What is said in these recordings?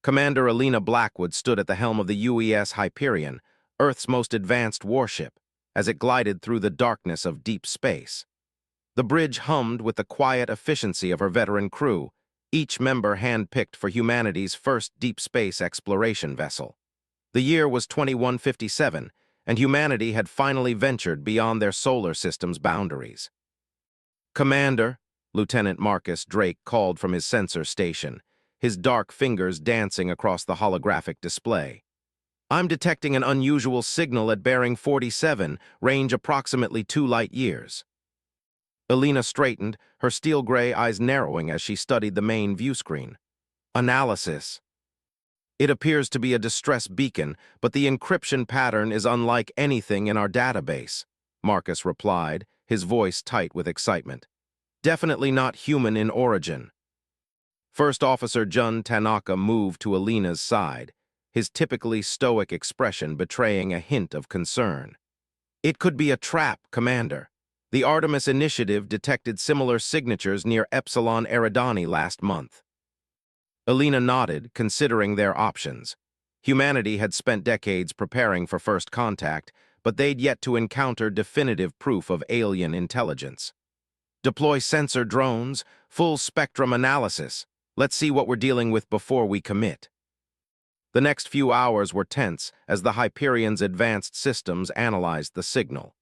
Commander Alina Blackwood stood at the helm of the UES Hyperion, Earth's most advanced warship, as it glided through the darkness of deep space. The bridge hummed with the quiet efficiency of her veteran crew, each member hand-picked for humanity's first deep space exploration vessel. The year was 2157, and humanity had finally ventured beyond their solar system's boundaries. "Commander," Lieutenant Marcus Drake called from his sensor station, his dark fingers dancing across the holographic display. "I'm detecting an unusual signal at bearing 47, range approximately 2 light years." Alina straightened, her steel-gray eyes narrowing as she studied the main view screen. "Analysis. It appears to be a distress beacon, but the encryption pattern is unlike anything in our database," Marcus replied, his voice tight with excitement. "Definitely not human in origin." First Officer Jun Tanaka moved to Alina's side, his typically stoic expression betraying a hint of concern. "It could be a trap, Commander. The Artemis Initiative detected similar signatures near Epsilon Eridani last month." Alina nodded, considering their options. Humanity had spent decades preparing for first contact, but they'd yet to encounter definitive proof of alien intelligence. "Deploy sensor drones, full-spectrum analysis. Let's see what we're dealing with before we commit." The next few hours were tense as the Hyperion's advanced systems analyzed the signal.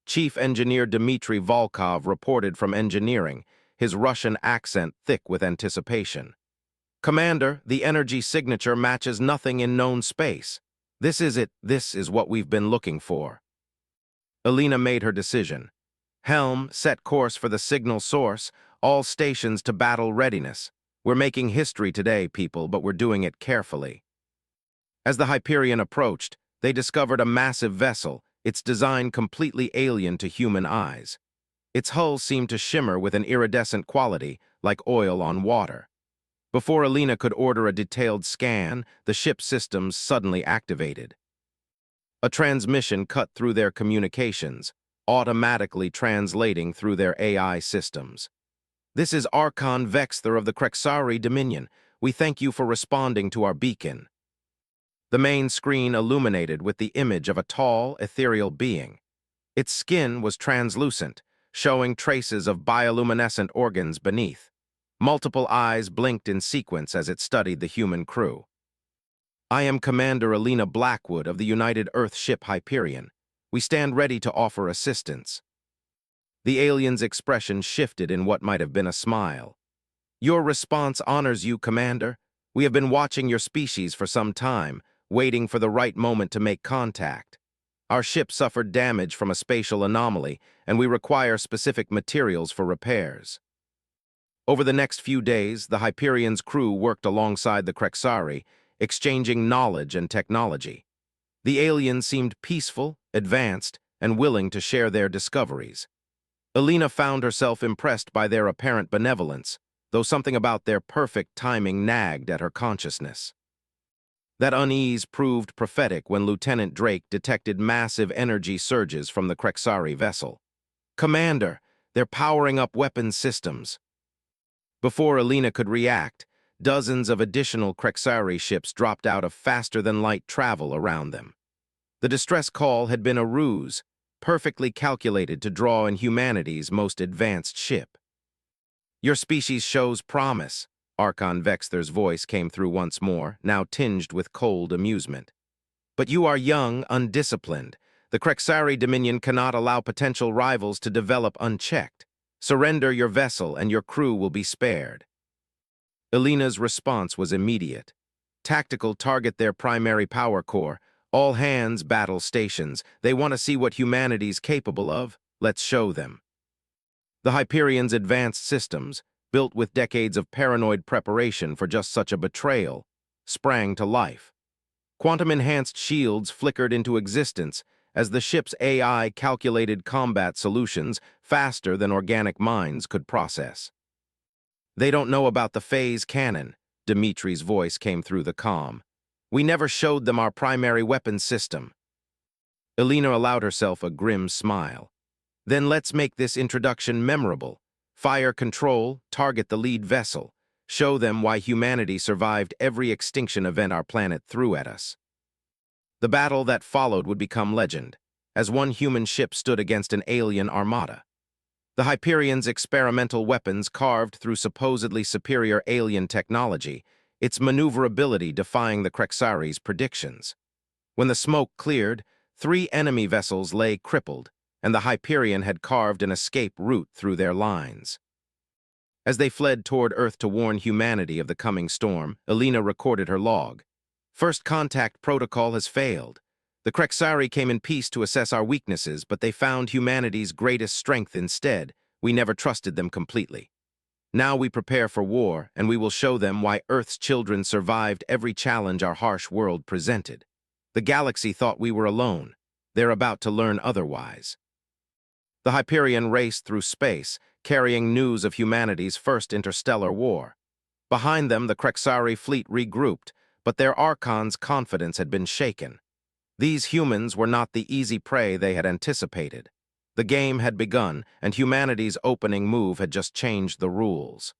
Chief Engineer Dmitry Volkov reported from engineering, his Russian accent thick with anticipation. "Commander, the energy signature matches nothing in known space. This is it. This is what we've been looking for." Alina made her decision. "Helm, set course for the signal source, all stations to battle readiness. We're making history today, people, but we're doing it carefully." As the Hyperion approached, they discovered a massive vessel, its design completely alien to human eyes. Its hull seemed to shimmer with an iridescent quality, like oil on water. Before Alina could order a detailed scan, the ship's systems suddenly activated. A transmission cut through their communications, automatically translating through their AI systems. "This is Archon Vexther of the Krexari Dominion. We thank you for responding to our beacon." The main screen illuminated with the image of a tall, ethereal being. Its skin was translucent, showing traces of bioluminescent organs beneath. Multiple eyes blinked in sequence as it studied the human crew. "I am Commander Alina Blackwood of the United Earth ship Hyperion. We stand ready to offer assistance." The alien's expression shifted in what might have been a smile. "Your response honors you, Commander. We have been watching your species for some time, waiting for the right moment to make contact. Our ship suffered damage from a spatial anomaly, and we require specific materials for repairs." Over the next few days, the Hyperion's crew worked alongside the Krexari, exchanging knowledge and technology. The aliens seemed peaceful, advanced, and willing to share their discoveries. Alina found herself impressed by their apparent benevolence, though something about their perfect timing nagged at her consciousness. That unease proved prophetic when Lieutenant Drake detected massive energy surges from the Krexari vessel. "Commander, they're powering up weapons systems." Before Alina could react, dozens of additional Krexari ships dropped out of faster-than-light travel around them. The distress call had been a ruse, perfectly calculated to draw in humanity's most advanced ship. "Your species shows promise," Archon Vexther's voice came through once more, now tinged with cold amusement. "But you are young, undisciplined. The Krexari Dominion cannot allow potential rivals to develop unchecked. Surrender your vessel and your crew will be spared." Alina's response was immediate. "Tactical, target their primary power core. All hands battle stations. They want to see what humanity's capable of. Let's show them." The Hyperion's advanced systems, built with decades of paranoid preparation for just such a betrayal, sprang to life. Quantum-enhanced shields flickered into existence as the ship's AI calculated combat solutions faster than organic minds could process. "They don't know about the phase cannon," Dimitri's voice came through the comm. "We never showed them our primary weapons system." Alina allowed herself a grim smile. "Then let's make this introduction memorable. Fire control, target the lead vessel. show them why humanity survived every extinction event our planet threw at us. The battle that followed would become legend, as one human ship stood against an alien armada. The Hyperion's experimental weapons carved through supposedly superior alien technology, its maneuverability defying the Krexari's predictions. When the smoke cleared, 3 enemy vessels lay crippled, and the Hyperion had carved an escape route through their lines. As they fled toward Earth to warn humanity of the coming storm, Elena recorded her log. First contact protocol has failed. The Krexari came in peace to assess our weaknesses, but they found humanity's greatest strength instead. We never trusted them completely. Now we prepare for war, and we will show them why Earth's children survived every challenge our harsh world presented. The galaxy thought we were alone. They're about to learn otherwise. The Hyperion raced through space, carrying news of humanity's first interstellar war. Behind them, the Krexari fleet regrouped, but their Archon's confidence had been shaken. These humans were not the easy prey they had anticipated. The game had begun, and humanity's opening move had just changed the rules.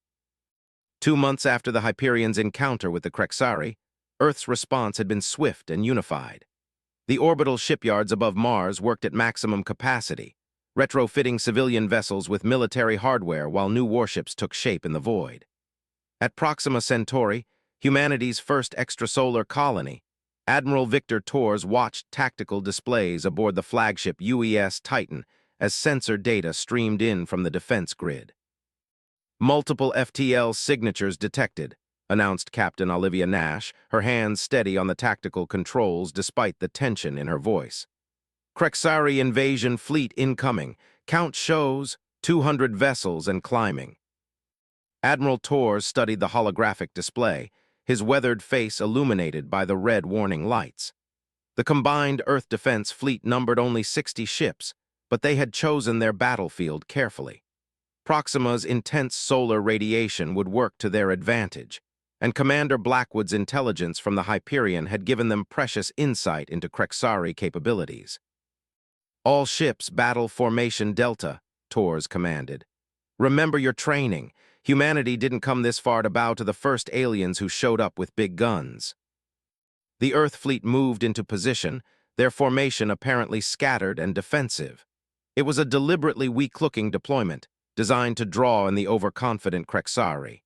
2 months after the Hyperion's encounter with the Krexari, Earth's response had been swift and unified. The orbital shipyards above Mars worked at maximum capacity, retrofitting civilian vessels with military hardware while new warships took shape in the void. At Proxima Centauri, humanity's first extrasolar colony, Admiral Victor Torres watched tactical displays aboard the flagship UES Titan as sensor data streamed in from the defense grid. Multiple FTL signatures detected, announced Captain Olivia Nash, her hands steady on the tactical controls despite the tension in her voice. Krexari invasion fleet incoming. Count shows 200 vessels and climbing. Admiral Torres studied the holographic display, his weathered face illuminated by the red warning lights. The combined Earth defense fleet numbered only 60 ships, but they had chosen their battlefield carefully. Proxima's intense solar radiation would work to their advantage, and Commander Blackwood's intelligence from the Hyperion had given them precious insight into Krexari capabilities. All ships battle formation Delta, Torres commanded. Remember your training. Humanity didn't come this far to bow to the first aliens who showed up with big guns. The Earth fleet moved into position, their formation apparently scattered and defensive. It was a deliberately weak-looking deployment, designed to draw in the overconfident Krexari.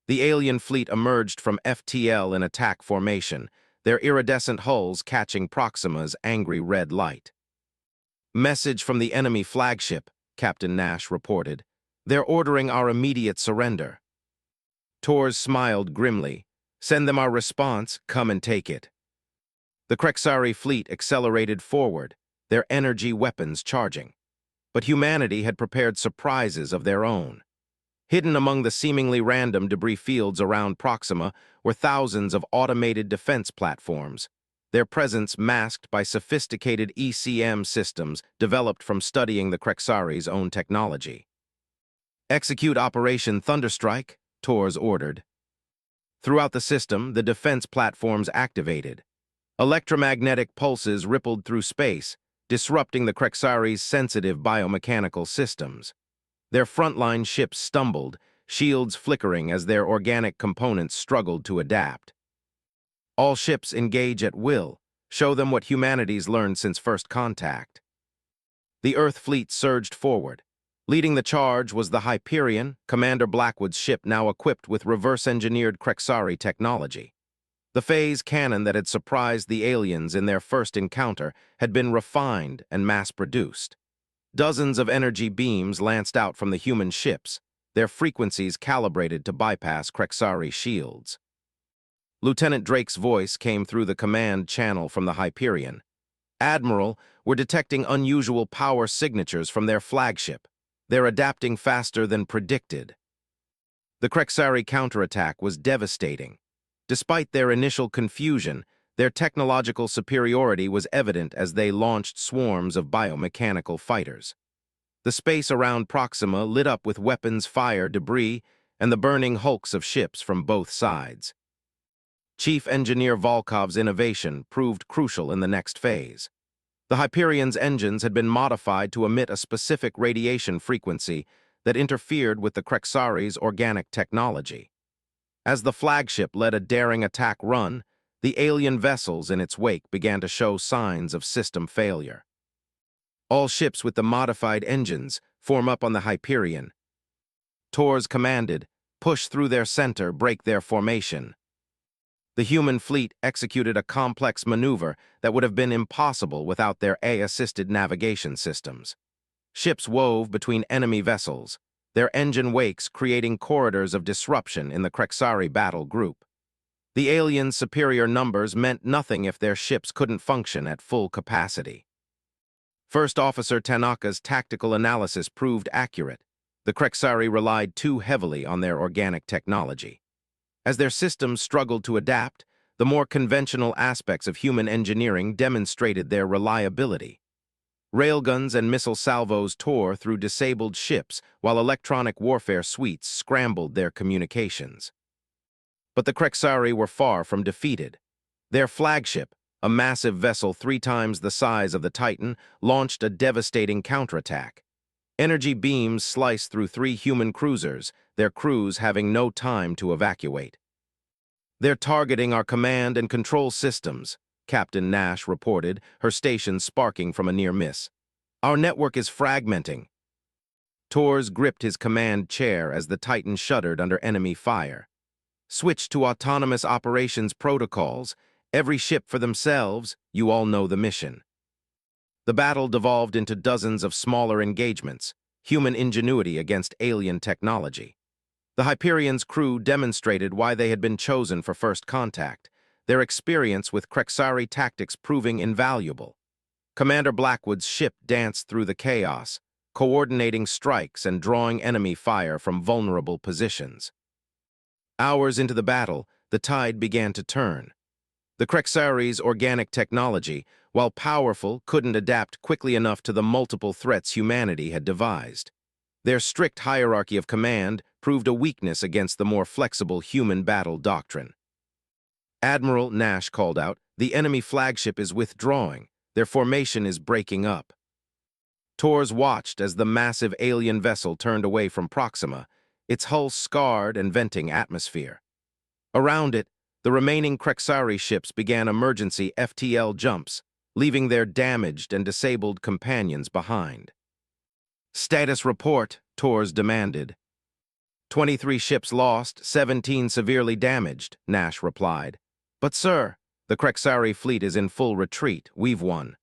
The alien fleet emerged from FTL in attack formation, their iridescent hulls catching Proxima's angry red light. Message from the enemy flagship, Captain Nash reported. They're ordering our immediate surrender. Torres smiled grimly. Send them our response, come and take it. The Krexari fleet accelerated forward, their energy weapons charging. But humanity had prepared surprises of their own. Hidden among the seemingly random debris fields around Proxima were thousands of automated defense platforms, their presence masked by sophisticated ECM systems developed from studying the Krexari's own technology. Execute Operation Thunderstrike, Torres ordered. Throughout the system, the defense platforms activated. Electromagnetic pulses rippled through space, disrupting the Krexari's sensitive biomechanical systems. Their frontline ships stumbled, shields flickering as their organic components struggled to adapt. All ships engage at will, show them what humanity's learned since first contact. The Earth fleet surged forward. Leading the charge was the Hyperion, Commander Blackwood's ship now equipped with reverse-engineered Krexari technology. The phase cannon that had surprised the aliens in their first encounter had been refined and mass-produced. Dozens of energy beams lanced out from the human ships, their frequencies calibrated to bypass Krexari shields. Lieutenant Drake's voice came through the command channel from the Hyperion. Admiral, we're detecting unusual power signatures from their flagship. They're adapting faster than predicted. The Krexari counterattack was devastating. Despite their initial confusion, their technological superiority was evident as they launched swarms of biomechanical fighters. The space around Proxima lit up with weapons, fire, debris, and the burning hulks of ships from both sides. Chief Engineer Volkov's innovation proved crucial in the next phase. The Hyperion's engines had been modified to emit a specific radiation frequency that interfered with the Krexari's organic technology. As the flagship led a daring attack run, the alien vessels in its wake began to show signs of system failure. All ships with the modified engines form up on the Hyperion. Tors commanded, push through their center, break their formation. The human fleet executed a complex maneuver that would have been impossible without their AI-assisted navigation systems. Ships wove between enemy vessels, their engine wakes creating corridors of disruption in the Krexari battle group. The aliens' superior numbers meant nothing if their ships couldn't function at full capacity. First Officer Tanaka's tactical analysis proved accurate. The Krexari relied too heavily on their organic technology. As their systems struggled to adapt, the more conventional aspects of human engineering demonstrated their reliability. Railguns and missile salvos tore through disabled ships while electronic warfare suites scrambled their communications. But the Krexari were far from defeated. Their flagship, a massive vessel 3 times the size of the Titan, launched a devastating counterattack. Energy beams sliced through 3 human cruisers, their crews having no time to evacuate. "They're targeting our command and control systems," Captain Nash reported, her station sparking from a near miss. "Our network is fragmenting." Tors gripped his command chair as the Titan shuddered under enemy fire. "Switch to autonomous operations protocols. Every ship for themselves. You all know the mission." The battle devolved into dozens of smaller engagements, human ingenuity against alien technology. The Hyperion's crew demonstrated why they had been chosen for first contact, their experience with Krexari tactics proving invaluable. Commander Blackwood's ship danced through the chaos, coordinating strikes and drawing enemy fire from vulnerable positions. Hours into the battle, the tide began to turn. The Krexari's organic technology, while powerful, couldn't adapt quickly enough to the multiple threats humanity had devised. Their strict hierarchy of command proved a weakness against the more flexible human battle doctrine. "Admiral," Nash called out, "the enemy flagship is withdrawing. Their formation is breaking up." Tors watched as the massive alien vessel turned away from Proxima, its hull scarred and venting atmosphere. Around it, the remaining Krexari ships began emergency FTL jumps, leaving their damaged and disabled companions behind. "Status report," Tors demanded. 23 ships lost, 17 severely damaged," Nash replied. "But sir, the Krexari fleet is in full retreat. We've won."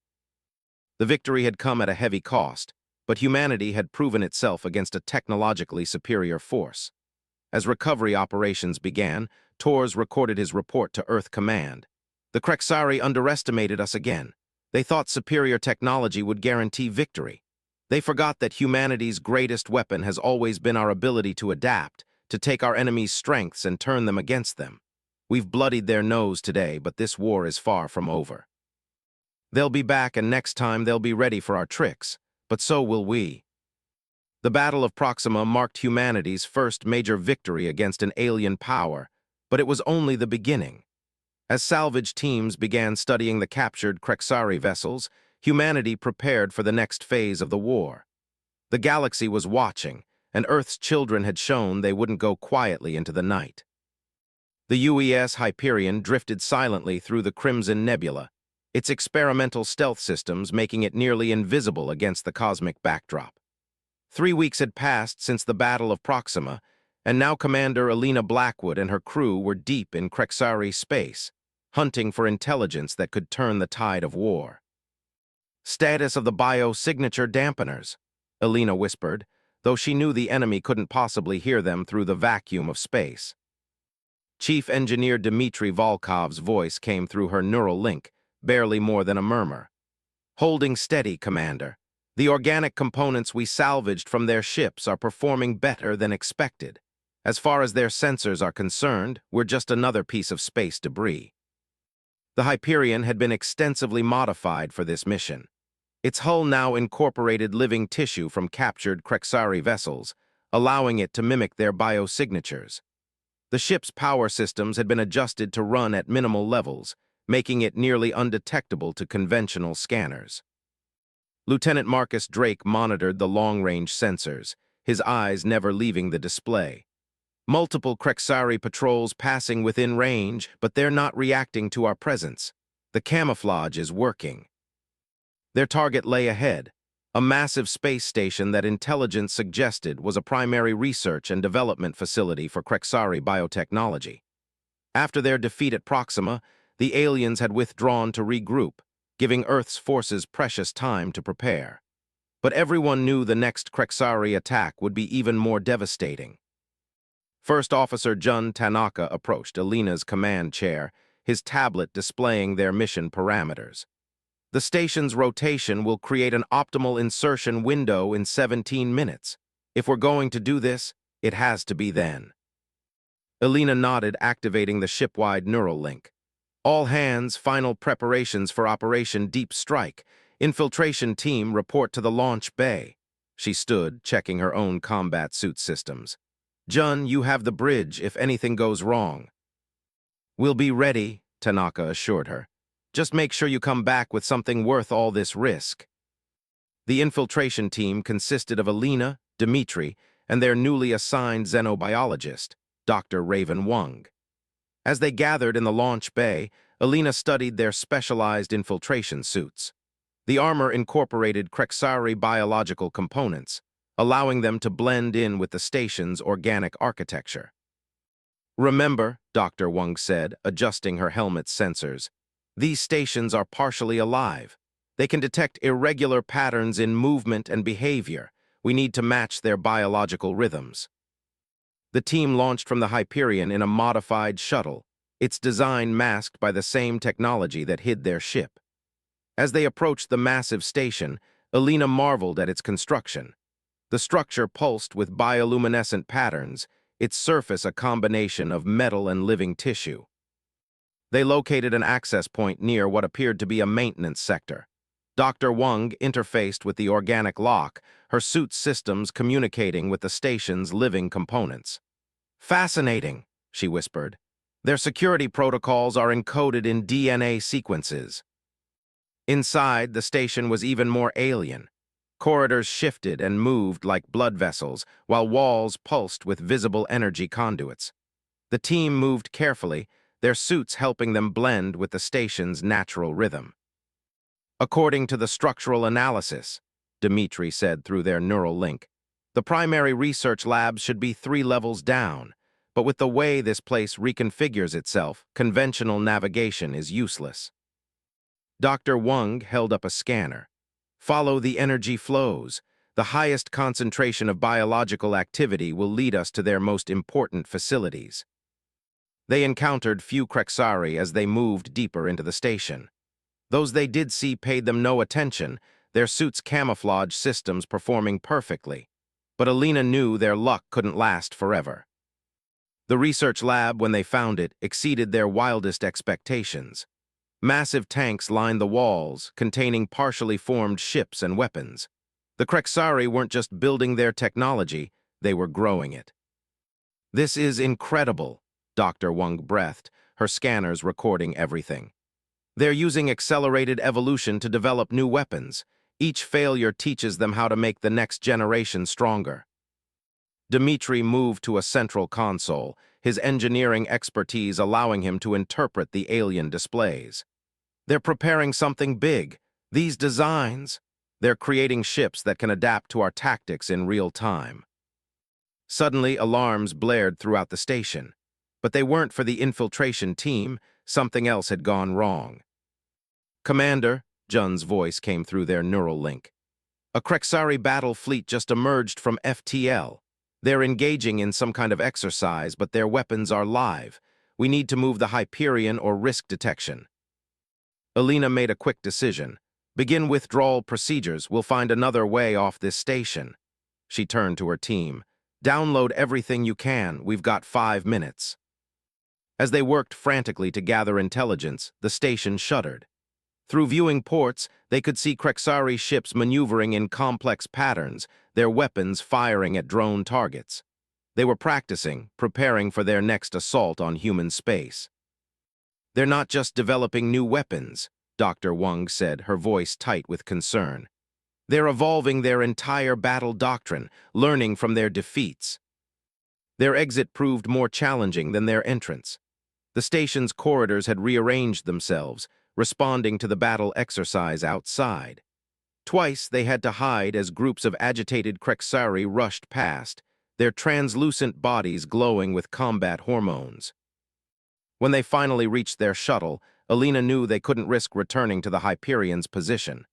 The victory had come at a heavy cost, but humanity had proven itself against a technologically superior force. As recovery operations began, Tors recorded his report to Earth Command. "The Krexari underestimated us again. They thought superior technology would guarantee victory. They forgot that humanity's greatest weapon has always been our ability to adapt, to take our enemies' strengths and turn them against them. We've bloodied their nose today, but this war is far from over. They'll be back, and next time they'll be ready for our tricks, but so will we." The Battle of Proxima marked humanity's first major victory against an alien power, but it was only the beginning. As salvage teams began studying the captured Krexari vessels, humanity prepared for the next phase of the war. The galaxy was watching, and Earth's children had shown they wouldn't go quietly into the night. The UES Hyperion drifted silently through the Crimson Nebula, its experimental stealth systems making it nearly invisible against the cosmic backdrop. 3 weeks had passed since the Battle of Proxima, and now Commander Alina Blackwood and her crew were deep in Krexari space, hunting for intelligence that could turn the tide of war. "Status of the biosignature dampeners," Alina whispered, though she knew the enemy couldn't possibly hear them through the vacuum of space. Chief Engineer Dmitry Volkov's voice came through her neural link, barely more than a murmur. "Holding steady, Commander. The organic components we salvaged from their ships are performing better than expected. As far as their sensors are concerned, we're just another piece of space debris." The Hyperion had been extensively modified for this mission. Its hull now incorporated living tissue from captured Krexari vessels, allowing it to mimic their biosignatures. The ship's power systems had been adjusted to run at minimal levels, making it nearly undetectable to conventional scanners. Lieutenant Marcus Drake monitored the long-range sensors, his eyes never leaving the display. Multiple Krexari patrols passing within range, but they're not reacting to our presence. The camouflage is working. Their target lay ahead, a massive space station that intelligence suggested was a primary research and development facility for Krexari biotechnology. After their defeat at Proxima, the aliens had withdrawn to regroup, giving Earth's forces precious time to prepare. But everyone knew the next Krexari attack would be even more devastating. First Officer Jun Tanaka approached Alina's command chair, his tablet displaying their mission parameters. The station's rotation will create an optimal insertion window in 17 minutes. If we're going to do this, it has to be then. Alina nodded, activating the ship-wide neural link. All hands, final preparations for Operation Deep Strike. Infiltration team report to the launch bay. She stood, checking her own combat suit systems. Jun, you have the bridge if anything goes wrong. We'll be ready, Tanaka assured her. Just make sure you come back with something worth all this risk. The infiltration team consisted of Alina, Dmitri, and their newly assigned xenobiologist, Dr. Raven Wang. As they gathered in the launch bay, Alina studied their specialized infiltration suits. The armor incorporated Krexari biological components, allowing them to blend in with the station's organic architecture. Remember, Dr. Wang said, adjusting her helmet's sensors, these stations are partially alive. They can detect irregular patterns in movement and behavior. We need to match their biological rhythms. The team launched from the Hyperion in a modified shuttle, its design masked by the same technology that hid their ship. As they approached the massive station, Alina marveled at its construction. The structure pulsed with bioluminescent patterns, its surface a combination of metal and living tissue. They located an access point near what appeared to be a maintenance sector. Dr. Wang interfaced with the organic lock, her suit systems communicating with the station's living components. Fascinating, she whispered. Their security protocols are encoded in DNA sequences. Inside, the station was even more alien. Corridors shifted and moved like blood vessels, while walls pulsed with visible energy conduits. The team moved carefully, their suits helping them blend with the station's natural rhythm. According to the structural analysis, Dmitri said through their neural link, the primary research labs should be 3 levels down, but with the way this place reconfigures itself, conventional navigation is useless. Dr. Wang held up a scanner. Follow the energy flows. The highest concentration of biological activity will lead us to their most important facilities. They encountered few Krexari as they moved deeper into the station. Those they did see paid them no attention, their suits' camouflage systems performing perfectly. But Alina knew their luck couldn't last forever. The research lab, when they found it, exceeded their wildest expectations. Massive tanks lined the walls, containing partially formed ships and weapons. The Krexari weren't just building their technology, they were growing it. This is incredible, Dr. Wang breathed, her scanners recording everything. They're using accelerated evolution to develop new weapons. Each failure teaches them how to make the next generation stronger. Dmitri moved to a central console, his engineering expertise allowing him to interpret the alien displays. They're preparing something big. These designs, they're creating ships that can adapt to our tactics in real time. Suddenly, alarms blared throughout the station. But they weren't for the infiltration team, something else had gone wrong. Commander, Jun's voice came through their neural link. A Krexari battle fleet just emerged from FTL. They're engaging in some kind of exercise, but their weapons are live. We need to move the Hyperion or risk detection. Alina made a quick decision. Begin withdrawal procedures. We'll find another way off this station. She turned to her team. Download everything you can. We've got 5 minutes. As they worked frantically to gather intelligence, the station shuddered. Through viewing ports, they could see Krexari ships maneuvering in complex patterns, their weapons firing at drone targets. They were practicing, preparing for their next assault on human space. They're not just developing new weapons, Dr. Wang said, her voice tight with concern. They're evolving their entire battle doctrine, learning from their defeats. Their exit proved more challenging than their entrance. The station's corridors had rearranged themselves, responding to the battle exercise outside. Twice they had to hide as groups of agitated Krexari rushed past, their translucent bodies glowing with combat hormones. When they finally reached their shuttle, Alina knew they couldn't risk returning to the Hyperion's position.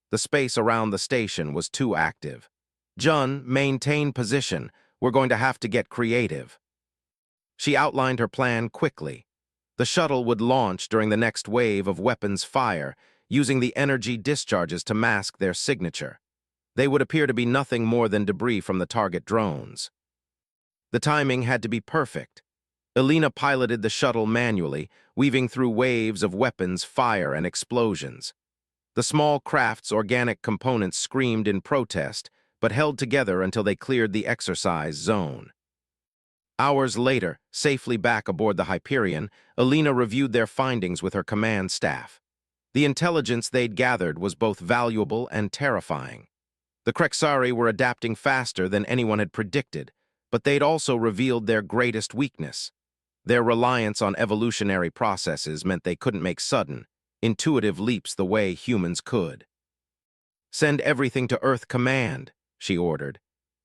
The space around the station was too active. Jun, maintain position. We're going to have to get creative. She outlined her plan quickly. The shuttle would launch during the next wave of weapons fire, using the energy discharges to mask their signature. They would appear to be nothing more than debris from the target drones. The timing had to be perfect. Alina piloted the shuttle manually, weaving through waves of weapons, fire, and explosions. The small craft's organic components screamed in protest, but held together until they cleared the exercise zone. Hours later, safely back aboard the Hyperion, Alina reviewed their findings with her command staff. The intelligence they'd gathered was both valuable and terrifying. The Krexari were adapting faster than anyone had predicted, but they'd also revealed their greatest weakness. Their reliance on evolutionary processes meant they couldn't make sudden, intuitive leaps the way humans could. "Send everything to Earth Command," she ordered.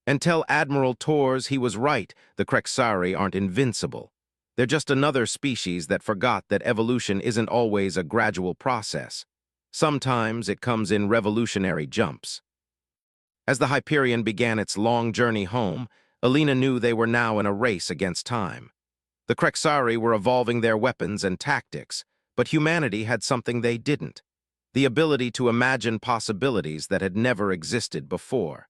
"And tell Admiral Torres he was right, the Krexari aren't invincible. They're just another species that forgot that evolution isn't always a gradual process. Sometimes it comes in revolutionary jumps." As the Hyperion began its long journey home, Alina knew they were now in a race against time. The Krexari were evolving their weapons and tactics, but humanity had something they didn't: the ability to imagine possibilities that had never existed before.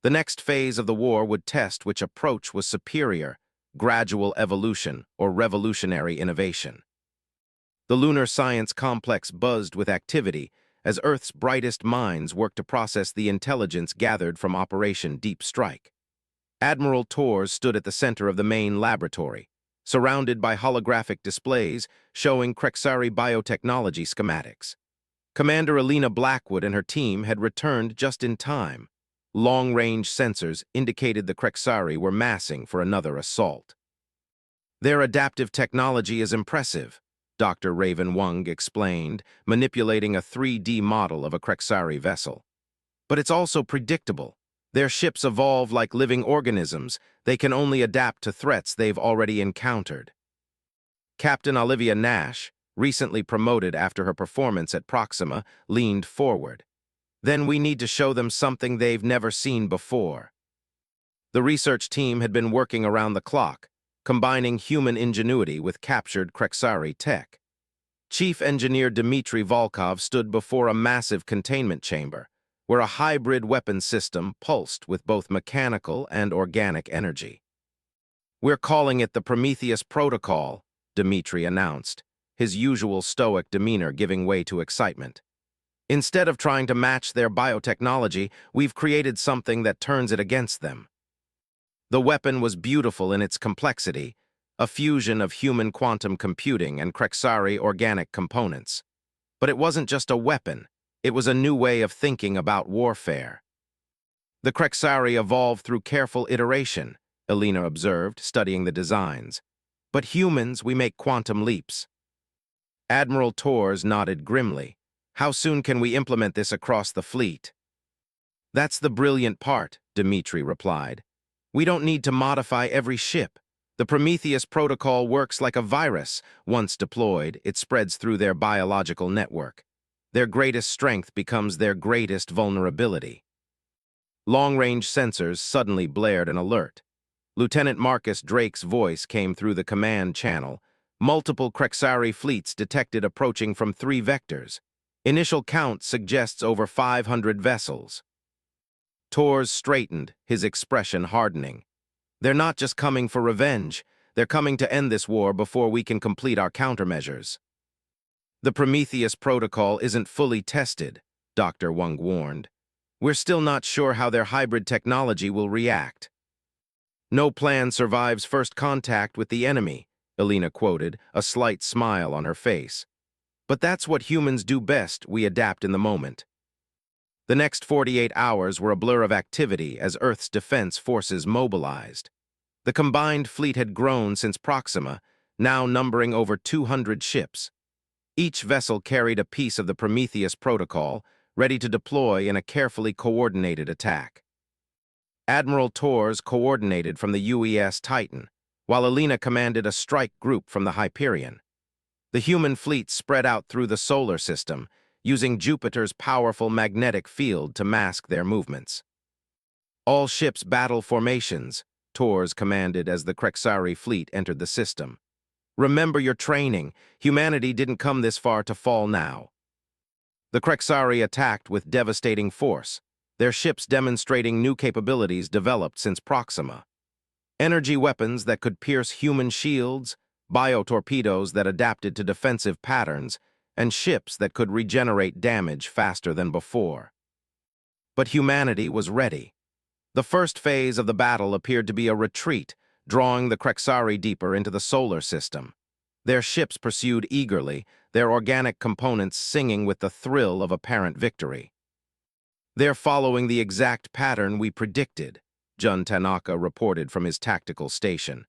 The next phase of the war would test which approach was superior: gradual evolution or revolutionary innovation. The lunar science complex buzzed with activity as Earth's brightest minds worked to process the intelligence gathered from Operation Deep Strike. Admiral Torres stood at the center of the main laboratory, surrounded by holographic displays showing Krexari biotechnology schematics. Commander Alina Blackwood and her team had returned just in time. Long-range sensors indicated the Krexari were massing for another assault. "Their adaptive technology is impressive," Dr. Raven Wung explained, manipulating a 3D model of a Krexari vessel. "But it's also predictable. Their ships evolve like living organisms. They can only adapt to threats they've already encountered." Captain Olivia Nash, recently promoted after her performance at Proxima, leaned forward. "Then we need to show them something they've never seen before." The research team had been working around the clock, combining human ingenuity with captured Krexari tech. Chief Engineer Dmitry Volkov stood before a massive containment chamber, where a hybrid weapon system pulsed with both mechanical and organic energy. "We're calling it the Prometheus Protocol," Dmitry announced, his usual stoic demeanor giving way to excitement. "Instead of trying to match their biotechnology, we've created something that turns it against them." The weapon was beautiful in its complexity, a fusion of human quantum computing and Krexari organic components. But it wasn't just a weapon, it was a new way of thinking about warfare. "The Krexari evolved through careful iteration," Alina observed, studying the designs. "But humans, we make quantum leaps." Admiral Torres nodded grimly. "How soon can we implement this across the fleet?" "That's the brilliant part," Dmitry replied. "We don't need to modify every ship. The Prometheus protocol works like a virus. Once deployed, it spreads through their biological network. Their greatest strength becomes their greatest vulnerability." Long-range sensors suddenly blared an alert. Lieutenant Marcus Drake's voice came through the command channel. "Multiple Krexari fleets detected approaching from 3 vectors. Initial count suggests over 500 vessels." Torres straightened, his expression hardening. "They're not just coming for revenge. They're coming to end this war before we can complete our countermeasures." "The Prometheus protocol isn't fully tested," Dr. Wung warned. "We're still not sure how their hybrid technology will react." "No plan survives first contact with the enemy," Alina quoted, a slight smile on her face. "But that's what humans do best, we adapt in the moment." The next 48 hours were a blur of activity as Earth's defense forces mobilized. The combined fleet had grown since Proxima, now numbering over 200 ships. Each vessel carried a piece of the Prometheus protocol, ready to deploy in a carefully coordinated attack. Admiral Torres coordinated from the UES Titan, while Alina commanded a strike group from the Hyperion. The human fleet spread out through the solar system, using Jupiter's powerful magnetic field to mask their movements. All ships battle formations, Torres commanded as the Krexari fleet entered the system. Remember your training. Humanity didn't come this far to fall now. The Krexari attacked with devastating force, their ships demonstrating new capabilities developed since Proxima. Energy weapons that could pierce human shields, biotorpedoes that adapted to defensive patterns, and ships that could regenerate damage faster than before. But humanity was ready. The first phase of the battle appeared to be a retreat, drawing the Krexari deeper into the solar system. Their ships pursued eagerly, their organic components singing with the thrill of apparent victory. "They're following the exact pattern we predicted," Jun Tanaka reported from his tactical station.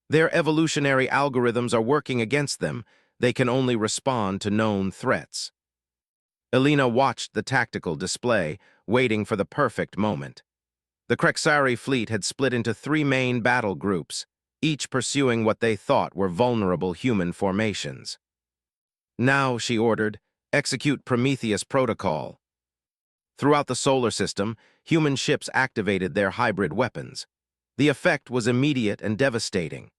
"Their evolutionary algorithms are working against them. They can only respond to known threats." Alina watched the tactical display, waiting for the perfect moment. The Krexari fleet had split into 3 main battle groups, each pursuing what they thought were vulnerable human formations. "Now," she ordered, "execute Prometheus protocol." Throughout the solar system, human ships activated their hybrid weapons. The effect was immediate and devastating.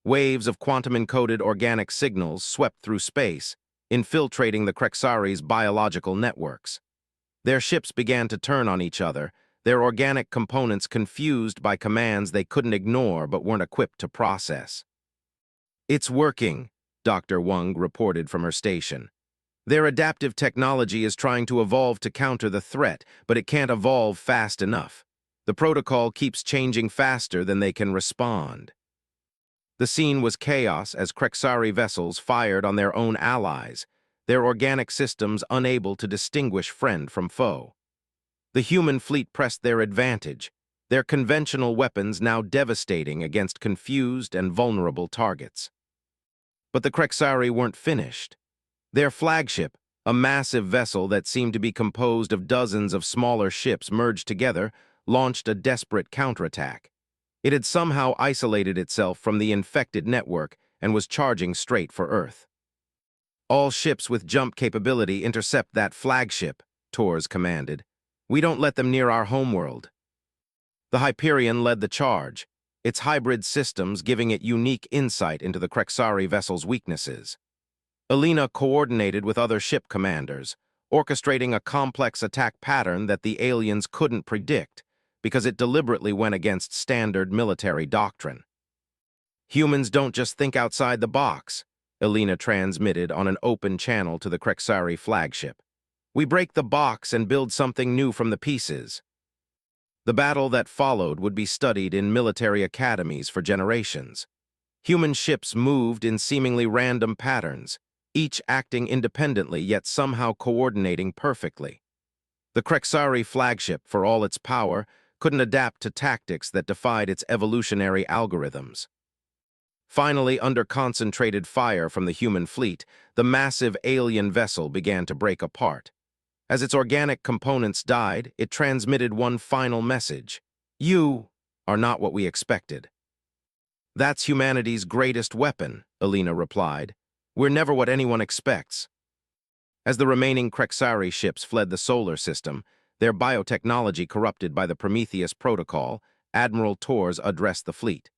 Waves of quantum-encoded organic signals swept through space, infiltrating the Krexari's biological networks. Their ships began to turn on each other, their organic components confused by commands they couldn't ignore but weren't equipped to process. "It's working," Dr. Wang reported from her station. "Their adaptive technology is trying to evolve to counter the threat, but it can't evolve fast enough. The protocol keeps changing faster than they can respond." The scene was chaos as Krexari vessels fired on their own allies, their organic systems unable to distinguish friend from foe. The human fleet pressed their advantage, their conventional weapons now devastating against confused and vulnerable targets. But the Krexari weren't finished. Their flagship, a massive vessel that seemed to be composed of dozens of smaller ships merged together, launched a desperate counterattack. It had somehow isolated itself from the infected network and was charging straight for Earth. "All ships with jump capability intercept that flagship," Torres commanded. "We don't let them near our homeworld." The Hyperion led the charge, its hybrid systems giving it unique insight into the Krexari vessel's weaknesses. Alina coordinated with other ship commanders, orchestrating a complex attack pattern that the aliens couldn't predict because it deliberately went against standard military doctrine. "Humans don't just think outside the box," Alina transmitted on an open channel to the Krexari flagship. "We break the box and build something new from the pieces." The battle that followed would be studied in military academies for generations. Human ships moved in seemingly random patterns, each acting independently yet somehow coordinating perfectly. The Krexari flagship, for all its power, couldn't adapt to tactics that defied its evolutionary algorithms. Finally, under concentrated fire from the human fleet, the massive alien vessel began to break apart. As its organic components died, it transmitted one final message: "You are not what we expected." "That's humanity's greatest weapon," Alina replied. "We're never what anyone expects." As the remaining Krexari ships fled the solar system, their biotechnology corrupted by the Prometheus protocol, Admiral Torres addressed the fleet.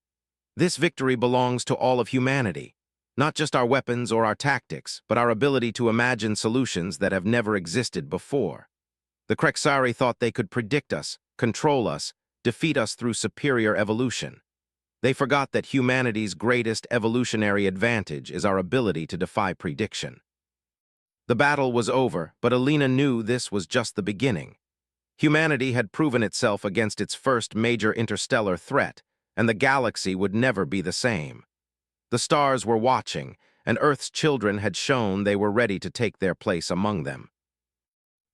"This victory belongs to all of humanity. Not just our weapons or our tactics, but our ability to imagine solutions that have never existed before. The Krexari thought they could predict us, control us, defeat us through superior evolution. They forgot that humanity's greatest evolutionary advantage is our ability to defy prediction." The battle was over, but Alina knew this was just the beginning. Humanity had proven itself against its first major interstellar threat, and the galaxy would never be the same. The stars were watching, and Earth's children had shown they were ready to take their place among them.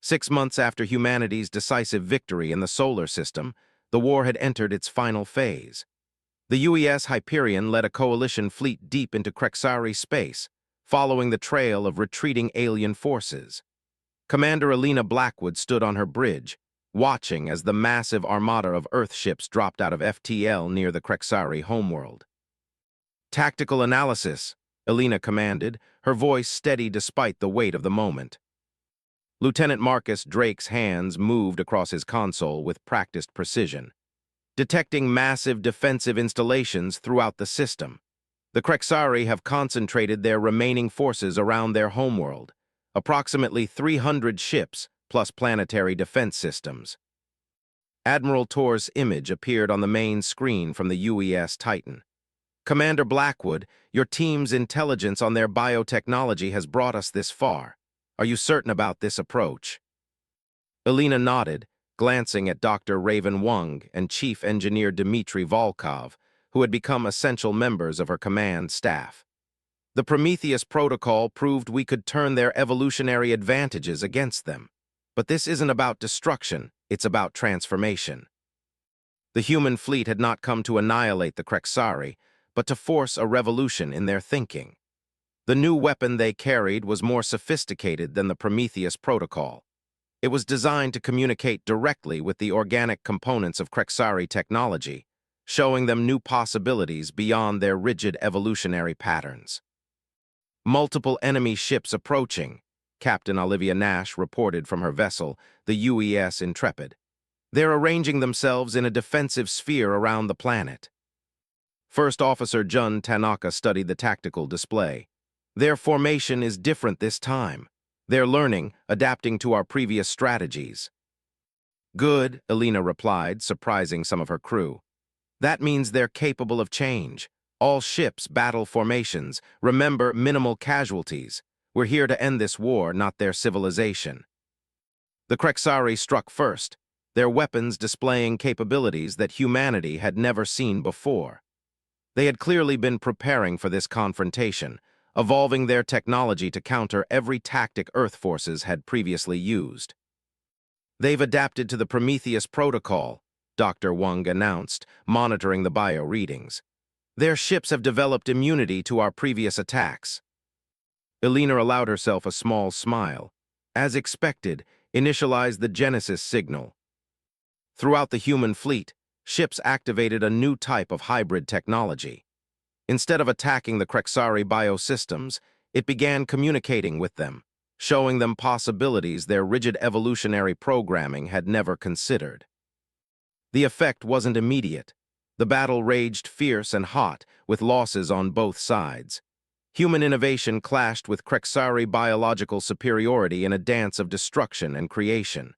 6 months after humanity's decisive victory in the solar system, the war had entered its final phase. The UES Hyperion led a coalition fleet deep into Krexari space, following the trail of retreating alien forces. Commander Alina Blackwood stood on her bridge, watching as the massive armada of Earth ships dropped out of FTL near the Krexari homeworld. "Tactical analysis," Alina commanded, her voice steady despite the weight of the moment. Lieutenant Marcus Drake's hands moved across his console with practiced precision, detecting massive defensive installations throughout the system. The Krexari have concentrated their remaining forces around their homeworld, approximately 300 ships plus planetary defense systems. Admiral Tor's image appeared on the main screen from the UES Titan. "Commander Blackwood, your team's intelligence on their biotechnology has brought us this far. Are you certain about this approach?" Alina nodded, glancing at Dr. Raven Wung and Chief Engineer Dmitry Volkov, who had become essential members of her command staff. "The Prometheus Protocol proved we could turn their evolutionary advantages against them. But this isn't about destruction, it's about transformation." The human fleet had not come to annihilate the Krexari, but to force a revolution in their thinking. The new weapon they carried was more sophisticated than the Prometheus Protocol. It was designed to communicate directly with the organic components of Krexari technology, showing them new possibilities beyond their rigid evolutionary patterns. "Multiple enemy ships approaching," Captain Olivia Nash reported from her vessel, the UES Intrepid. "They're arranging themselves in a defensive sphere around the planet." First Officer Jun Tanaka studied the tactical display. "Their formation is different this time. They're learning, adapting to our previous strategies." "Good," Alina replied, surprising some of her crew. "That means they're capable of change. All ships, battle formations. Remember, minimal casualties. We're here to end this war, not their civilization." The Krexari struck first, their weapons displaying capabilities that humanity had never seen before. They had clearly been preparing for this confrontation, evolving their technology to counter every tactic Earth forces had previously used. "They've adapted to the Prometheus Protocol," Dr. Wung announced, monitoring the bio readings. "Their ships have developed immunity to our previous attacks." Alina allowed herself a small smile. As expected, initialized the Genesis signal. Throughout the human fleet, ships activated a new type of hybrid technology. Instead of attacking the Krexari biosystems, it began communicating with them, showing them possibilities their rigid evolutionary programming had never considered. The effect wasn't immediate. The battle raged fierce and hot, with losses on both sides. Human innovation clashed with Krexari biological superiority in a dance of destruction and creation.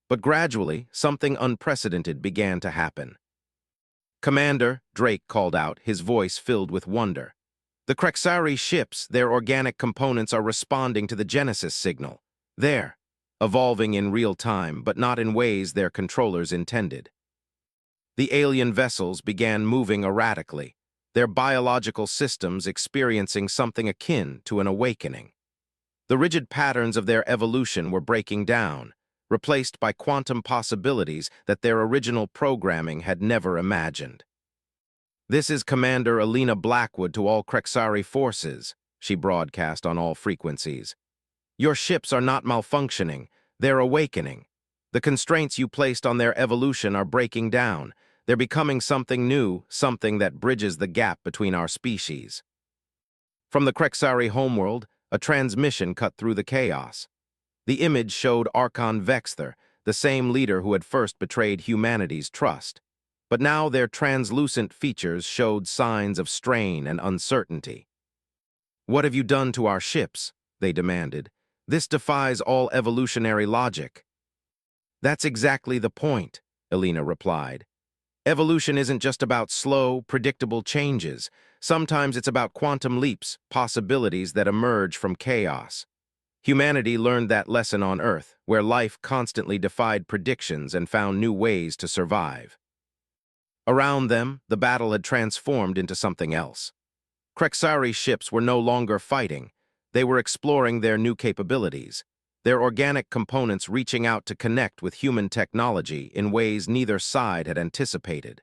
But gradually, something unprecedented began to happen. "Commander," Drake called out, his voice filled with wonder. "The Krexari ships, their organic components are responding to the Genesis signal. They're evolving in real time, but not in ways their controllers intended." The alien vessels began moving erratically, their biological systems experiencing something akin to an awakening. The rigid patterns of their evolution were breaking down, replaced by quantum possibilities that their original programming had never imagined. "This is Commander Alina Blackwood to all Krexari forces," she broadcast on all frequencies. "Your ships are not malfunctioning, they're awakening. The constraints you placed on their evolution are breaking down. They're becoming something new, something that bridges the gap between our species." From the Krexari homeworld, a transmission cut through the chaos. The image showed Archon Vexther, the same leader who had first betrayed humanity's trust. But now their translucent features showed signs of strain and uncertainty. "What have you done to our ships?" they demanded. "This defies all evolutionary logic." "That's exactly the point," Alina replied. "Evolution isn't just about slow, predictable changes. Sometimes it's about quantum leaps, possibilities that emerge from chaos. Humanity learned that lesson on Earth, where life constantly defied predictions and found new ways to survive." Around them, the battle had transformed into something else. Krexari ships were no longer fighting. They were exploring their new capabilities, their organic components reaching out to connect with human technology in ways neither side had anticipated.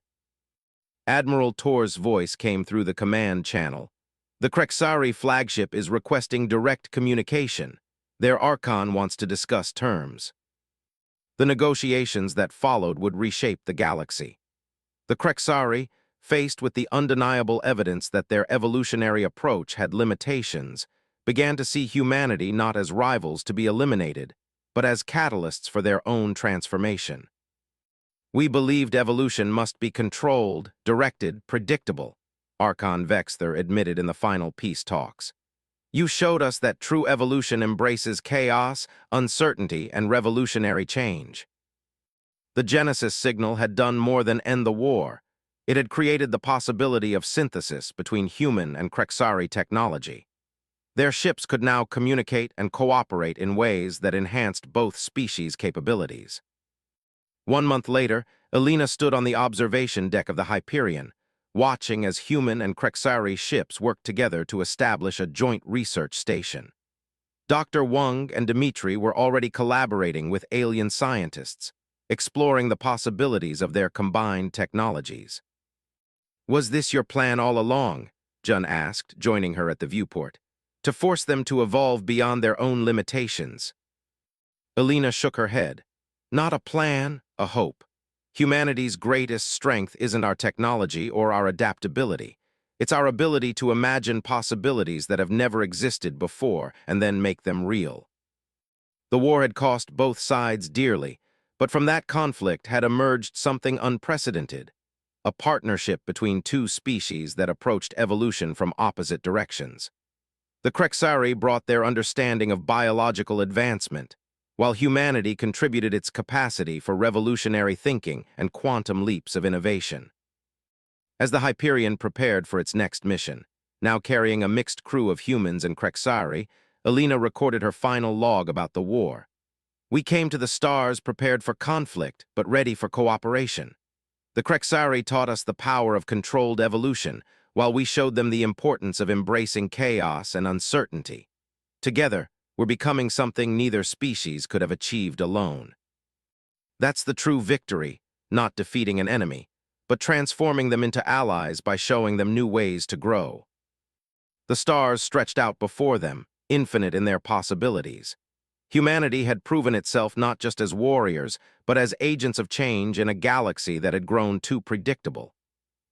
Admiral Tor's voice came through the command channel. The Krexari flagship is requesting direct communication. Their Archon wants to discuss terms. The negotiations that followed would reshape the galaxy. The Krexari, faced with the undeniable evidence that their evolutionary approach had limitations, began to see humanity not as rivals to be eliminated, but as catalysts for their own transformation. We believed evolution must be controlled, directed, predictable, Archon Vexther admitted in the final peace talks. You showed us that true evolution embraces chaos, uncertainty, and revolutionary change. The Genesis signal had done more than end the war. It had created the possibility of synthesis between human and Krexari technology. Their ships could now communicate and cooperate in ways that enhanced both species' capabilities. 1 month later, Elena stood on the observation deck of the Hyperion, watching as human and Krexari ships worked together to establish a joint research station. Dr. Wang and Dmitri were already collaborating with alien scientists, exploring the possibilities of their combined technologies. Was this your plan all along? Jun asked, joining her at the viewport. To force them to evolve beyond their own limitations. Elena shook her head. Not a plan, a hope. Humanity's greatest strength isn't our technology or our adaptability. It's our ability to imagine possibilities that have never existed before and then make them real. The war had cost both sides dearly, but from that conflict had emerged something unprecedented, a partnership between two species that approached evolution from opposite directions. The Krexari brought their understanding of biological advancement, while humanity contributed its capacity for revolutionary thinking and quantum leaps of innovation. As the Hyperion prepared for its next mission, now carrying a mixed crew of humans and Krexari, Elena recorded her final log about the war. We came to the stars prepared for conflict, but ready for cooperation. The Krexari taught us the power of controlled evolution, while we showed them the importance of embracing chaos and uncertainty. Together, we're becoming something neither species could have achieved alone. That's the true victory, not defeating an enemy, but transforming them into allies by showing them new ways to grow. The stars stretched out before them, infinite in their possibilities. Humanity had proven itself not just as warriors, but as agents of change in a galaxy that had grown too predictable.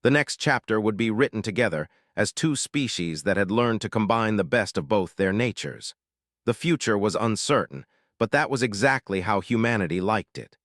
The next chapter would be written together as two species that had learned to combine the best of both their natures. The future was uncertain, but that was exactly how humanity liked it.